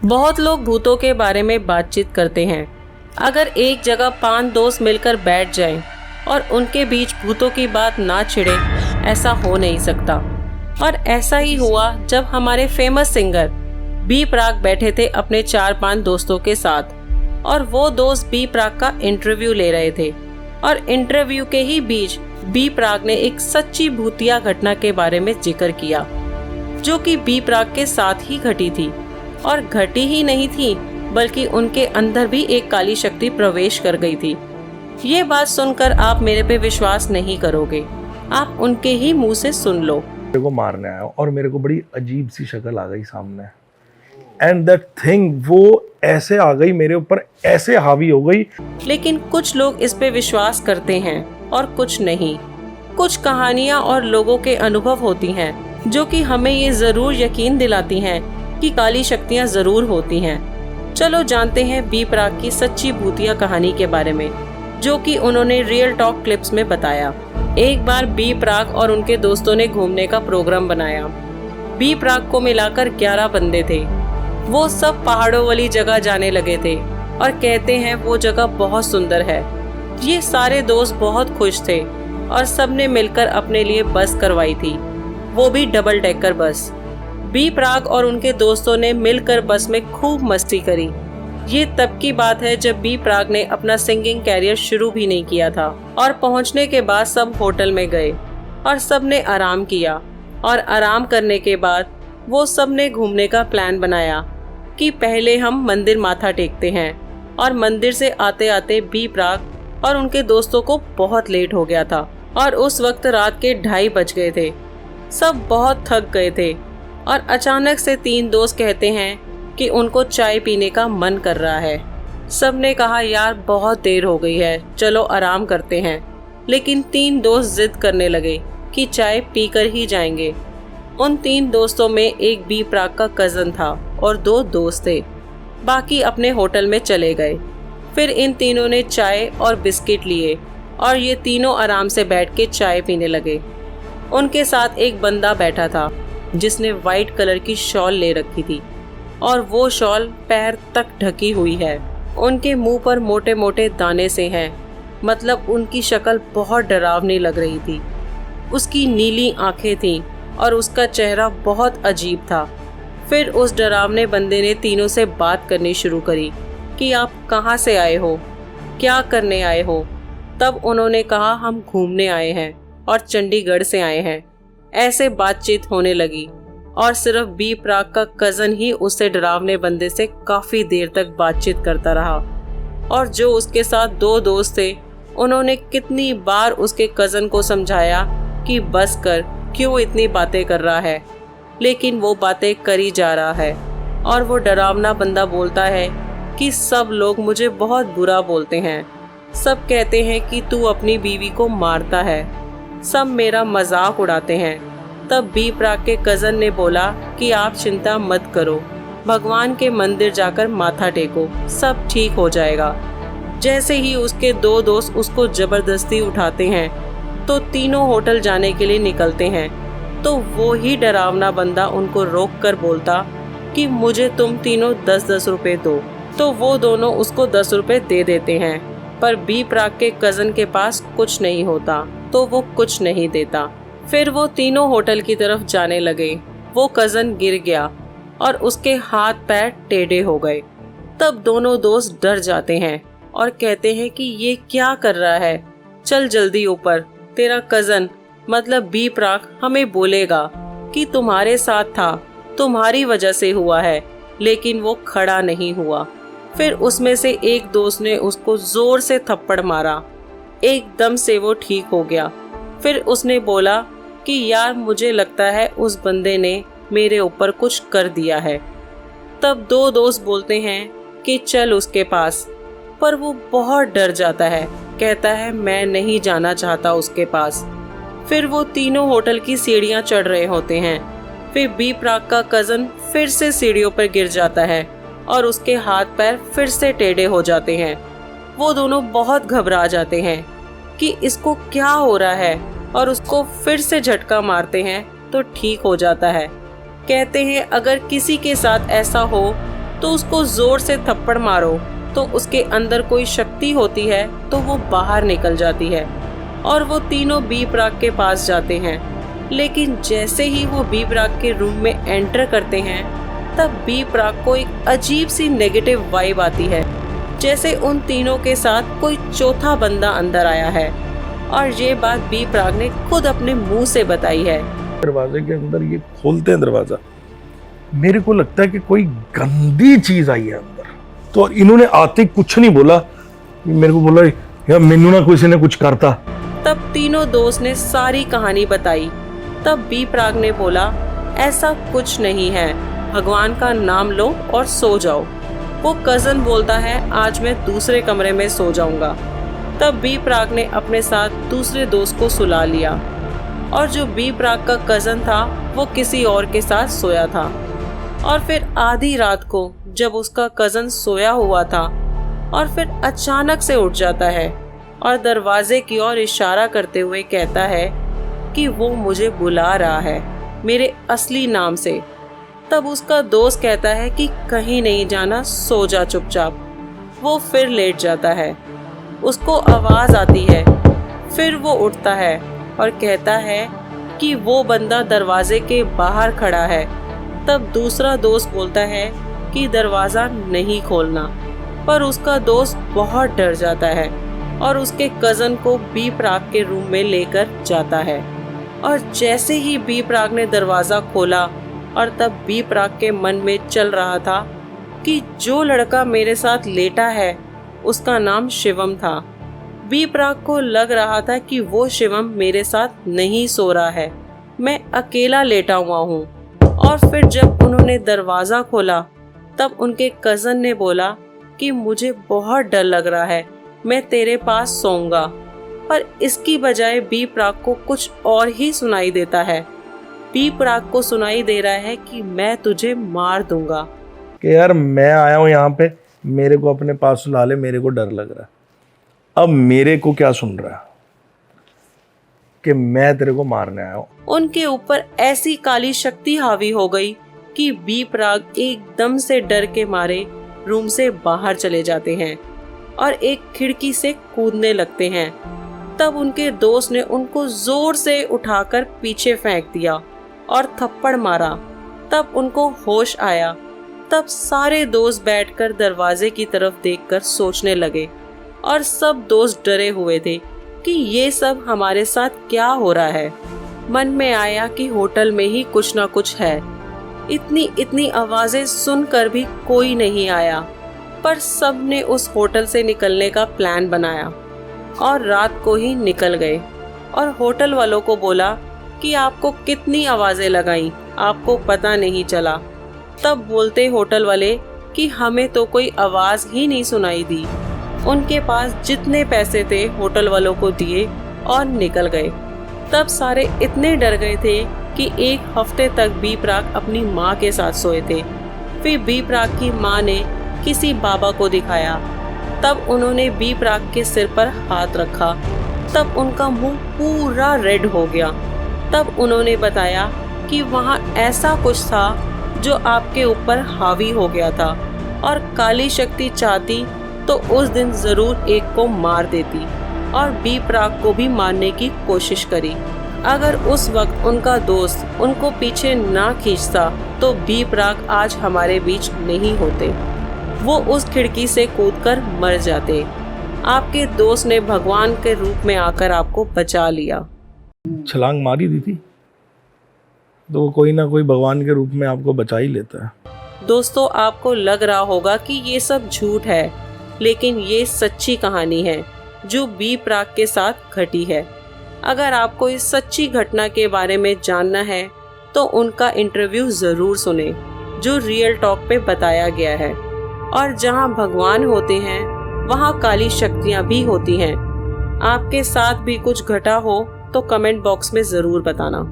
बहुत लोग भूतों के बारे में बातचीत करते हैं। अगर एक जगह 5 दोस्त मिलकर बैठ जाएं और उनके बीच भूतों की बात ना छिड़े, ऐसा हो नहीं सकता। और ऐसा ही हुआ जब हमारे फेमस सिंगर बी प्राक बैठे थे अपने 4-5 दोस्तों के साथ, और वो दोस्त बी प्राक का इंटरव्यू ले रहे थे। और इंटरव्यू के ही बीच बी प्राक ने एक सच्ची भूतिया घटना के बारे में जिक्र किया, जो कि बी प्राक के साथ ही घटी थी। और घटी ही नहीं थी, बल्कि उनके अंदर भी एक काली शक्ति प्रवेश कर गई थी। ये बात सुनकर आप मेरे पे विश्वास नहीं करोगे, आप उनके ही मुंह से सुन लो। मेरे को मारने आया और मेरे को बड़ी अजीब सी शक्ल आ गई सामने, एंड दैट थिंग वो ऐसे आ गई मेरे ऊपर, ऐसे हावी हो गई। लेकिन कुछ लोग इस पे विश्वास करते हैं और कुछ नहीं। कुछ कहानियां और लोगों के अनुभव होती हैं जो कि हमें ये जरूर यकीन दिलाती हैं कि काली शक्तियां जरूर होती हैं। चलो जानते हैं बी प्राक की सच्ची भूतिया कहानी के बारे में, जो कि उन्होंने रियल टॉक क्लिप्स में बताया। एक बार बी प्राक और उनके दोस्तों ने घूमने का प्रोग्राम बनाया। बी प्राक को मिलाकर 11 बंदे थे। वो सब पहाड़ों वाली जगह जाने लगे थे और कहते हैं वो जगह बहुत सुंदर है। ये सारे दोस्त बहुत खुश थे और सबने मिलकर अपने लिए बस करवाई थी, वो भी डबल डेकर बस। बी प्राक और उनके दोस्तों ने मिलकर बस में खूब मस्ती करी। ये तब की बात है जब बी प्राक ने अपना सिंगिंग कैरियर शुरू भी नहीं किया था। और पहुंचने के बाद सब होटल में गए और सब ने आराम किया। और आराम करने के बाद वो सब ने घूमने का प्लान बनाया कि पहले हम मंदिर माथा टेकते हैं। और मंदिर से आते आते बी प्राक और उनके दोस्तों को बहुत लेट हो गया था और उस वक्त रात के 2:30 बज गए थे। सब बहुत थक गए थे और अचानक से 3 दोस्त कहते हैं कि उनको चाय पीने का मन कर रहा है। सब ने कहा यार बहुत देर हो गई है, चलो आराम करते हैं। लेकिन 3 दोस्त जिद करने लगे कि चाय पीकर ही जाएंगे। उन 3 दोस्तों में एक बी प्राक का कज़न था और 2 दोस्त थे। बाकी अपने होटल में चले गए। फिर इन तीनों ने चाय और बिस्किट लिए और ये तीनों आराम से बैठ के चाय पीने लगे। उनके साथ एक बंदा बैठा था जिसने वाइट कलर की शॉल ले रखी थी और वो शॉल पैर तक ढकी हुई है। उनके मुंह पर मोटे मोटे दाने से हैं, मतलब उनकी शक्ल बहुत डरावनी लग रही थी। उसकी नीली आंखें थीं और उसका चेहरा बहुत अजीब था। फिर उस डरावने बंदे ने तीनों से बात करनी शुरू करी कि आप कहाँ से आए हो, क्या करने आए हो। तब उन्होंने कहा हम घूमने आए हैं और चंडीगढ़ से आए हैं। ऐसे बातचीत होने लगी और सिर्फ बी प्राक का कज़न ही उससे डरावने बंदे से काफ़ी देर तक बातचीत करता रहा। और जो उसके साथ 2 दोस्त थे, उन्होंने कितनी बार उसके कज़न को समझाया कि बस कर, क्यों इतनी बातें कर रहा है, लेकिन वो बातें करी जा रहा है। और वो डरावना बंदा बोलता है कि सब लोग मुझे बहुत बुरा बोलते हैं, सब कहते हैं कि तू अपनी बीवी को मारता है, सब मेरा मजाक उड़ाते हैं। तब बी प्राक के कज़न ने बोला कि आप चिंता मत करो, भगवान के मंदिर जाकर माथा टेको, सब ठीक हो जाएगा। जैसे ही उसके 2 दोस्त उसको जबरदस्ती उठाते हैं तो तीनों होटल जाने के लिए निकलते हैं। तो वो ही डरावना बंदा उनको रोक कर बोलता कि मुझे तुम तीनों 10-10 रुपए दो। तो वो दोनों उसको 10 रुपए दे देते हैं, पर बी प्राक के कज़न के पास कुछ नहीं होता तो वो कुछ नहीं देता। फिर वो तीनों होटल की तरफ जाने लगे। वो कज़न गिर गया और उसके हाथ पैर टेढ़े हो गए। तब दोनों दोस्त डर जाते हैं और कहते हैं कि ये क्या कर रहा है, चल जल्दी ऊपर, तेरा कज़न मतलब बी प्राक हमें बोलेगा कि तुम्हारे साथ था, तुम्हारी वजह से हुआ है। लेकिन वो खड़ा नहीं हुआ। फिर उसमें से एक दोस्त ने उसको जोर से थप्पड़ मारा। एकदम से वो ठीक हो गया। फिर उसने बोला कि यार मुझे लगता है उस बंदे ने मेरे ऊपर कुछ कर दिया है। तब 2 दोस्त बोलते हैं कि चल उसके पास, पर वो बहुत डर जाता है, कहता है मैं नहीं जाना चाहता उसके पास। फिर वो तीनों होटल की सीढ़ियाँ चढ़ रहे होते हैं। फिर बी प्राक का कज़न फिर से सीढ़ियों पर गिर जाता है और उसके हाथ पैर फिर से टेढ़े हो जाते हैं। वो दोनों बहुत घबरा जाते हैं कि इसको क्या हो रहा है और उसको फिर से झटका मारते हैं तो ठीक हो जाता है। कहते हैं अगर किसी के साथ ऐसा हो तो उसको जोर से थप्पड़ मारो तो उसके अंदर कोई शक्ति होती है तो वो बाहर निकल जाती है और वो तीनों बी प्राक के पास जाते हैं। लेकिन जैसे ही वो बी प्राक के रूम में एंटर करते हैं तब बी प्राक को एक अजीब सी नेगेटिव वाइब आती है, जैसे उन तीनों के साथ कोई चौथा बंदा अंदर आया है। और ये बात बी प्राक ने खुद अपने मुंह से बताई है। दरवाजे के अंदर ये खोलते हैं दरवाजा, मेरे को लगता है कि कोई गंदी चीज आई है अंदर। तो इन्होंने आते कुछ नहीं बोला, मेरे को बोला यार मेनू ना किसी ने कुछ करता। तब तीनों दोस्त ने सारी कहानी बताई। तब बी प्राक ने बोला ऐसा कुछ नहीं है, भगवान का नाम लो और सो जाओ। वो कजन बोलता है आज मैं दूसरे कमरे में सो जाऊंगा। तब बी प्राक ने अपने साथ दूसरे दोस्त को सुला लिया और जो बी प्राक का कजन था वो किसी और के साथ सोया था। और फिर आधी रात को जब उसका कजन सोया हुआ था और फिर अचानक से उठ जाता है और दरवाजे की ओर इशारा करते हुए कहता है कि वो मुझे बुला रहा है मेरे असली नाम से। तब उसका दोस्त कहता है कि कहीं नहीं जाना, सो जा चुपचाप। वो फिर लेट जाता है, उसको आवाज आती है, फिर वो उठता है और कहता है कि वो बंदा दरवाजे के बाहर खड़ा है। तब दूसरा दोस्त बोलता है कि दरवाज़ा नहीं खोलना, पर उसका दोस्त बहुत डर जाता है और उसके कज़न को बी प्राक के रूम में लेकर जाता है। और जैसे ही बी प्राक ने दरवाज़ा खोला और तब बी प्राक के मन में चल रहा था कि जो लड़का मेरे साथ लेटा है उसका नाम शिवम था। बी प्राक को लग रहा था कि वो शिवम मेरे साथ नहीं सो रहा है, मैं अकेला लेटा हुआ हूँ। और फिर जब उन्होंने दरवाज़ा खोला तब उनके कज़न ने बोला कि मुझे बहुत डर लग रहा है, मैं तेरे पास सोऊंगा। पर इसकी बजाय बी प्राक को कुछ और ही सुनाई देता है। बी प्राक को सुनाई दे रहा है कि मैं तुझे मार दूंगा। कि यार मैं आया हूँ यहाँ पे, मेरे को अपने पास सुला ले, मेरे को डर लग रहा है। अब मेरे को क्या सुन रहा है कि मैं तेरे को मारने आया हूँ। उनके ऊपर ऐसी काली शक्ति हावी हो गई कि बी प्राक एकदम से डर के मारे रूम से बाहर चले जाते हैं और एक खिड़की से कूदने लगते हैं। तब उनके दोस्त ने उनको जोर से उठाकर पीछे फेंक दिया और थप्पड़ मारा। तब उनको होश आया। तब सारे दोस्त बैठकर दरवाजे की तरफ देखकर सोचने लगे और सब दोस्त डरे हुए थे कि ये सब हमारे साथ क्या हो रहा है। मन में आया कि होटल में ही कुछ ना कुछ है। इतनी आवाजें सुनकर भी कोई नहीं आया, पर सब ने उस होटल से निकलने का प्लान बनाया और रात को ही निकल गए। और होटल वालों को बोला कि आपको कितनी आवाजें लगाई, आपको पता नहीं चला। तब बोलते होटल वाले कि हमें तो कोई आवाज ही नहीं सुनाई दी। उनके पास जितने पैसे थे होटल वालों को दिए और निकल गए। तब सारे इतने डर गए थे कि एक हफ्ते तक बी प्राक अपनी माँ के साथ सोए थे। फिर बी प्राक की माँ ने किसी बाबा को दिखाया। तब उन्होंने बी प्राक के सिर पर हाथ रखा। तब उनका मुंह पूरा रेड हो गया। तब उन्होंने बताया कि वहाँ ऐसा कुछ था जो आपके ऊपर हावी हो गया था और काली शक्ति चाहती तो उस दिन जरूर एक को मार देती और बी प्राक को भी मारने की कोशिश करी। अगर उस वक्त उनका दोस्त उनको पीछे ना खींचता तो बी प्राक आज हमारे बीच नहीं होते, वो उस खिड़की से कूदकर मर जाते। आपके दोस्त ने भगवान के रूप में आकर आपको बचा लिया। छलांग मारी दी थी तो कोई ना कोई भगवान के रूप में आपको बचा ही लेता है। दोस्तों, आपको लग रहा होगा कि ये सब झूठ है, लेकिन ये सच्ची कहानी है जो बी प्राक के साथ घटी है। अगर आपको इस सच्ची घटना के बारे में जानना है तो उनका इंटरव्यू ज़रूर सुने जो रियल टॉक पे बताया गया है। और जहाँ भगवान होते हैं वहाँ काली शक्तियाँ भी होती हैं। आपके साथ भी कुछ घटा हो तो कमेंट बॉक्स में ज़रूर बताना।